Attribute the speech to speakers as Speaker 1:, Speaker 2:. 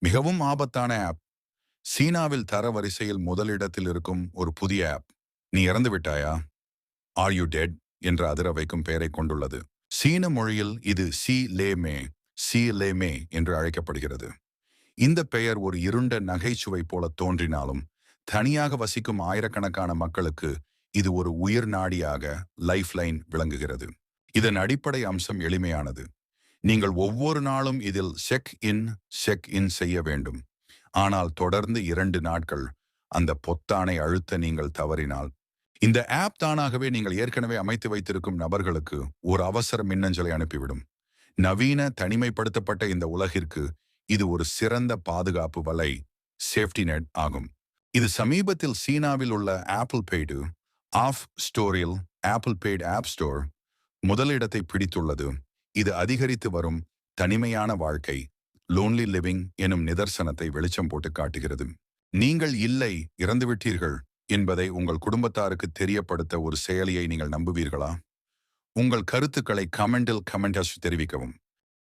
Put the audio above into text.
Speaker 1: மிகவும் ஆபத்தான ஆப். சீனாவில் தரவரிசையில் முதலிடத்தில் இருக்கும் ஒரு புதிய ஆப். நீ இறந்து விட்டாயா? ஆர் யூ டெட் என்ற அதிர வைக்கும் பெயரைக் கொண்டுள்ளது. சீன மொழியில் இது சி லே மே என்று அழைக்கப்படுகிறது. இந்த பெயர் ஒரு இருண்ட நகைச்சுவை போல தோன்றினாலும் தனியாக வசிக்கும் ஆயிரக்கணக்கான மக்களுக்கு இது ஒரு உயிர் நாடியாக லைஃப் லைன் விளங்குகிறது. இதன் அடிப்படை அம்சம் எளிமையானது. நீங்கள் ஒவ்வொரு நாளும் இதில் செக் இன் செய்ய வேண்டும். ஆனால் தொடர்ந்து 2 நாட்கள் அந்த பொத்தானை அழுத்த நீங்கள் தவறினால் இந்த ஆப் தானாகவே நீங்கள் ஏற்கனவே அமைத்து வைத்திருக்கும் நபர்களுக்கு ஒரு அவசர மின்னஞ்சலை அனுப்பிவிடும். நவீன தனிமைப்படுத்தப்பட்ட இந்த உலகிற்கு இது ஒரு சிறந்த பாதுகாப்பு வலை, சேஃப்டி நெட் ஆகும். இது சமீபத்தில் சீனாவில் உள்ள ஆப்பிள் பெய்டு ஆஃப் ஸ்டோரில் ஆப்பிள் பெய்டு ஆப் ஸ்டோர் முதலிடத்தை பிடித்துள்ளது. இது அதிகரித்து வரும் தனிமையான வாழ்க்கை, லோன்லி லிவிங் எனும் நிதர்சனத்தை வெளிச்சம் போட்டு காட்டுகிறது. நீங்கள் இல்லை, இறந்துவிட்டீர்கள் என்பதை உங்கள் குடும்பத்தாருக்கு தெரியப்படுத்த ஒரு செயலியை நீங்கள் நம்புவீர்களா? உங்கள் கருத்துக்களை கமெண்டில் தெரிவிக்கவும்.